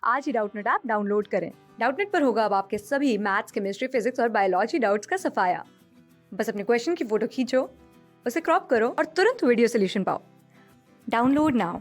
आज ही Doubtnut app download करें। Doubtnut पर होगा अब आपके सभी मैथ्स, केमिस्ट्री, फिजिक्स और बायोलॉजी डाउट्स का सफाया। बस अपने क्वेश्चन की फोटो खींचो, उसे क्रॉप करो और तुरंत वीडियो सोल्यूशन पाओ। Download now.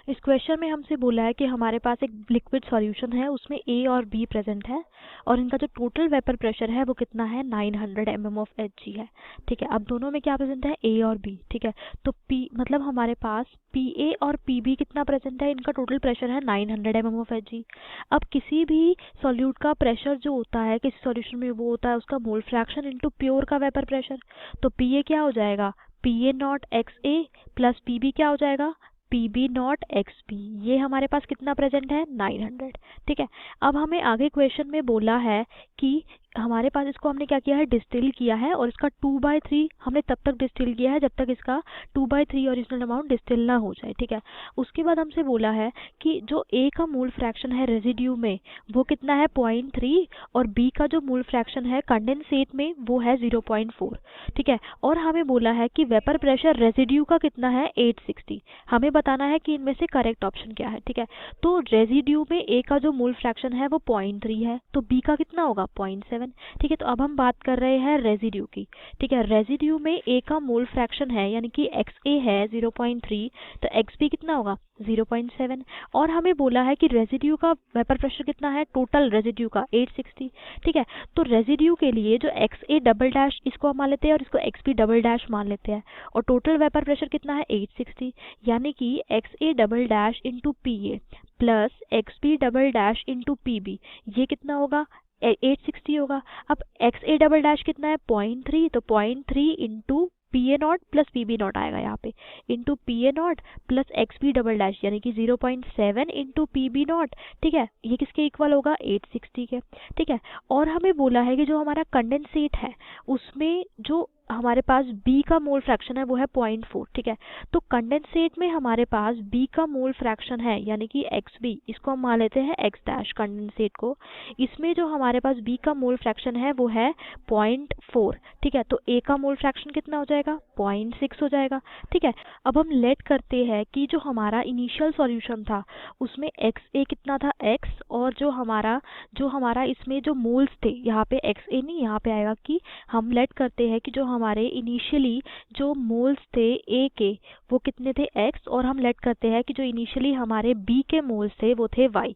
इस क्वेश्चन में हमसे बोला है कि हमारे पास एक लिक्विड सॉल्यूशन है, उसमें A और B प्रेजेंट है और इनका जो टोटल वेपर प्रेशर है वो कितना है 900 mm ऑफ Hg है। ठीक है, अब दोनों में क्या प्रेजेंट है A और B। ठीक है, तो P मतलब हमारे पास PA और PB कितना प्रेजेंट है, इनका टोटल प्रेशर है 900 mm ऑफ Hg। अब किसी भी सॉल्यूट का प्रेशर जो होता है किसी सॉल्यूशन में वो होता है उसका मोल फ्रैक्शन इनटू प्योर का वेपर प्रेशर। तो PA क्या हो जाएगा PA not XA plus PB क्या हो जाएगा PB नॉट XB। ये हमारे पास कितना प्रेजेंट है 900। ठीक है, अब हमें आगे क्वेश्चन में बोला है कि हमारे पास इसको हमने क्या किया है डिस्टिल किया है और इसका 2/3 हमने तब तक डिस्टिल किया है जब तक इसका 2/3 ओरिजिनल अमाउंट डिस्टिल ना हो जाए। ठीक है, उसके बाद हमसे बोला है कि जो A का मोल फ्रैक्शन है रेजिड्यू में वो कितना है 0.3 और B का जो मोल फ्रैक्शन है कंडेंसेट में वो है 0.4। ठीक है, और हमें बोला है कि वेपर प्रेशर रेजिड्यू का कितना है 860। हमें बताना है कि इनमें से करेक्ट ऑप्शन क्या है। ठीक है, तो रेजिड्यू में A का जो मोल फ्रैक्शन है वो 0.3 है तो B का कितना होगा 0.7। ठीक है, तो अब हम बात कर रहे हैं रेजिड्यू की। ठीक है, रेजिड्यू में A का मोल फ्रैक्शन है यानी कि XA है 0.3 तो XB कितना होगा 0.7 और हमें बोला है कि रेजिड्यू का वेपर प्रेशर कितना है टोटल रेजिड्यू का 860। ठीक है, तो रेजिड्यू के लिए जो XA डबल डैश इसको हम मान लेते हैं और इसको XB डबल डैश मान लेते हैं और टोटल वेपर प्रेशर कितना है 860 यानी कि XA double dash into PA plus XB double dash into PB ये कितना होगा 860 होगा। अब XA डबल डैश कितना है 0.3 तो 0.3 into PA not plus PB not आएगा यहाँ पे into PA not plus XB double dash यानी कि 0.7 इंटू PB नॉट। ठीक है, ये किसके इक्वल होगा 860 के। ठीक है, और हमें बोला है कि जो हमारा कंडेंसेट है उसमें जो हमारे पास B का मोल फ्रैक्शन है वो है 0.4। ठीक है, तो कंडेंसेट में हमारे पास B का मोल फ्रैक्शन है यानी कि XB इसको हम मान लेते हैं X डैश कंडेंसेट को। इसमें जो हमारे पास B का मोल फ्रैक्शन है वो है 0.4। ठीक है, तो A का मोल फ्रैक्शन कितना हो जाएगा 0.6 हो जाएगा। ठीक है, अब हम लेट करते हैं कि जो हमारा इनिशियल सॉल्यूशन था उसमें XA कितना था X और जो हमारा इसमें जो मोल्स थे यहाँ पे XA नहीं यहाँ पे आएगा कि हम लेट करते हैं कि जो हमारे इनिशियली जो मोल्स थे A के वो कितने थे X और हम लेट करते हैं कि जो इनिशियली हमारे B के मोल्स थे वो थे Y।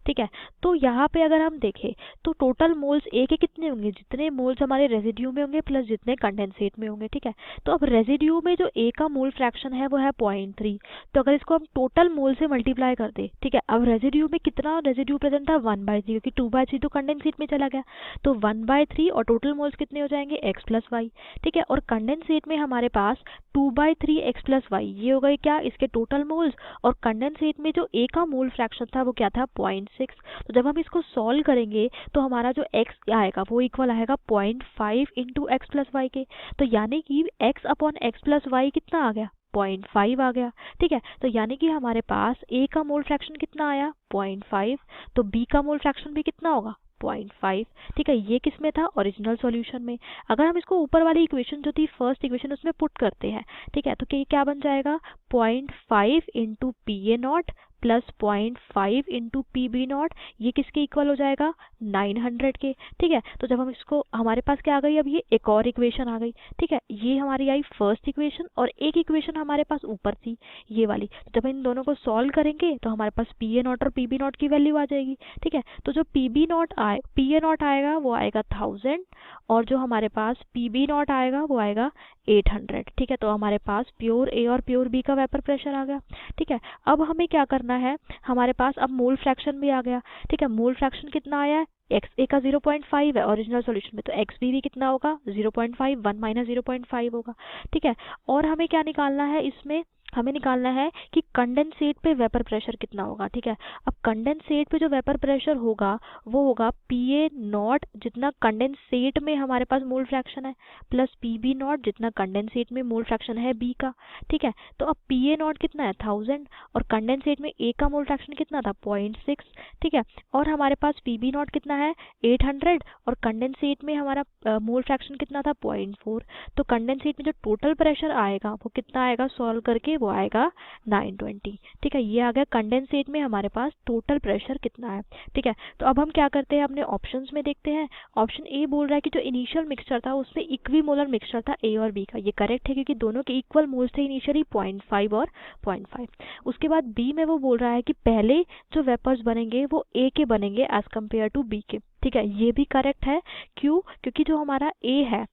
ठीक है, तो यहाँ पे अगर हम देखें तो टोटल मोल्स A के कितने होंगे जितने मोल्स हमारे रेजिड्यू में होंगे प्लस जितने कंडेंसेट में होंगे। ठीक है, तो अब रेजिड्यू में जो A का मोल फ्रैक्शन है वो है 0.3 तो अगर इसको हम टोटल मोल से मल्टीप्लाई कर दे। ठीक है, अब रेजिड्यू में कितना रेजिड्यू प्रेजेंट था 1/3 क्योंकि 2/3 तो कंडेंसेट में चला गया तो 1/3 और टोटल मोल्स कितने हो जाएंगे X प्लस Y। ठीक है, और कंडेंसेट में हमारे पास 2/3 X प्लस Y ये हो गए क्या इसके टोटल मोल्स और कंडेंसेट में जो A का मोल फ्रैक्शन था वो क्या था 0.6। तो जब हम इसको सॉल्व करेंगे तो हमारा जो X आएगा वो इक्वल आएगा 0.5 इंटू X प्लस Y के। तो यानी कि X upon X plus Y कितना आ गया 0.5 आ गया। ठीक है, तो यानी कि हमारे पास A का मोल फ्रैक्शन कितना आया 0.5 तो B का मोल फ्रैक्शन भी कितना होगा 0.5। ठीक है, ये किस में था ओरिजिनल सॉल्यूशन में। अगर हम इसको ऊपर वाली इक्वेशन जो थी फर्स्ट इक्वेशन उसमें पुट करते हैं ठीक है तो क्या बन जाएगा 0.5 into PA not plus 0.5 into PB not ये किसके इक्वल हो जाएगा 900 के। ठीक है, तो जब हम इसको हमारे पास क्या आ गई अब ये एक और इक्वेशन आ गई। ठीक है, ये हमारी आई फर्स्ट इक्वेशन और एक इक्वेशन हमारे पास ऊपर थी ये वाली। जब इन दोनों को सॉल्व करेंगे तो हमारे पास PA नॉट और PB नॉट की वैल्यू आ जाएगी। ठीक है, तो जो PA नॉट आएगा वो आएगा 1000 और जो हमारे पास PB नॉट आएगा वो आएगा 800। ठीक है, तो हमारे पास प्योर A और प्योर B का वेपर प्रेशर आ गया। ठीक है, अब हमें क्या करना है हमारे पास अब मोल फ्रैक्शन भी आ गया। ठीक है, मोल फ्रैक्शन कितना आया XA का 0.5 है ओरिजिनल सॉल्यूशन में तो XB भी कितना होगा 0.5 1 माइनस 0.5 होगा। ठीक है, और हमें क्या निकालना है इसमें हमें निकालना है कि कंडेंसेट पे वेपर प्रेशर कितना होगा। ठीक है, अब कंडेंसेट पे जो वेपर प्रेशर होगा वो होगा PA नॉट जितना कंडेंसेट में हमारे पास मोल फ्रैक्शन है प्लस PB नॉट जितना कंडेंसेट में मोल फ्रैक्शन है B का। ठीक है, तो अब PA नॉट कितना है 1000 और कंडेंसेट में A का मोल फ्रैक्शन कितना था 0.6। ठीक है, और हमारे पास PB नॉट कितना है 800 और कंडेंसेट में हमारा मोल फ्रैक्शन कितना था 0.4। तो कंडेंसेट में जो टोटल प्रेशर आएगा वो कितना आएगा सॉल्व करके वो आएगा 920। ठीक है, ये आ गया कंडेंसेट में हमारे पास टोटल प्रेशर कितना है। ठीक है, तो अब हम क्या करते हैं, अपने ऑप्शंस में देखते हैं। ऑप्शन ए बोल रहा है कि जो इनिशियल मिक्सचर था उसमें इक्विमोलर मिक्सचर था ए और बी का, ये करेक्ट है क्योंकि दोनों के इक्वल मोल्स थे इनिशियली 0.5 और 0.5। उसके बाद बी में वो बोल रहा है कि पहले जो वेपर्स बनेंगे वो ए के बनेंगे एज कम्पेयर टू बी के। ठीक है, ये भी करेक्ट है। क्यों? क्योंकि जो हमारा ए है,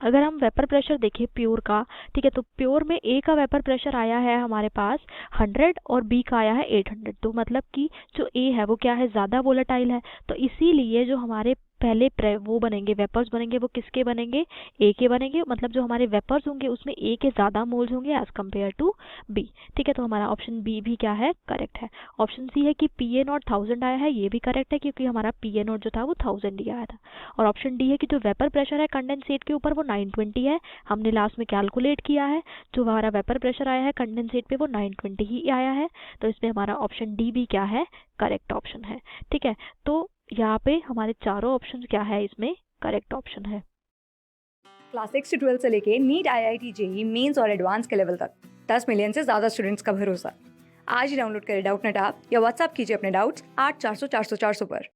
अगर हम वेपर प्रेशर देखें प्योर का, ठीक है, तो प्योर में ए का वेपर प्रेशर आया है हमारे पास 100 और बी का आया है 800। तो मतलब कि जो ए है वो क्या है, ज़्यादा वोलेटाइल है। तो इसीलिए जो हमारे पहले वो बनेंगे, वेपर्स बनेंगे, वो किसके बनेंगे, ए के बनेंगे। मतलब जो हमारे वेपर्स होंगे उसमें ए के ज़्यादा मोल्स होंगे एज कम्पेयर टू बी। ठीक है, तो हमारा ऑप्शन बी भी क्या है, करेक्ट है। ऑप्शन सी है कि पी ए नॉट 1000 आया है, ये भी करेक्ट है क्योंकि हमारा पी ए नॉट जो था वो 1000 ही आया था। और ऑप्शन डी है कि जो वेपर प्रेशर है कंडेंसेट के ऊपर वो 920 है, हमने लास्ट में कैलकुलेट किया है, जो हमारा वेपर प्रेशर आया है कंडेंसेट पे वो 920 ही आया है। तो इसमें हमारा ऑप्शन डी भी क्या है, करेक्ट ऑप्शन है। ठीक है, तो यहाँ पे हमारे चारों ऑप्शन क्या है, इसमें करेक्ट ऑप्शन है। क्लास 6 से 12 से लेके नीट, IIT, जेई मेंस और एडवांस के लेवल तक 10 मिलियन से ज़्यादा स्टूडेंट्स का भरोसा। आज ही डाउनलोड करें डाउटनेट ऐप या व्हाट्सएप कीजिए अपने डाउट्स 8400 400 400 पर।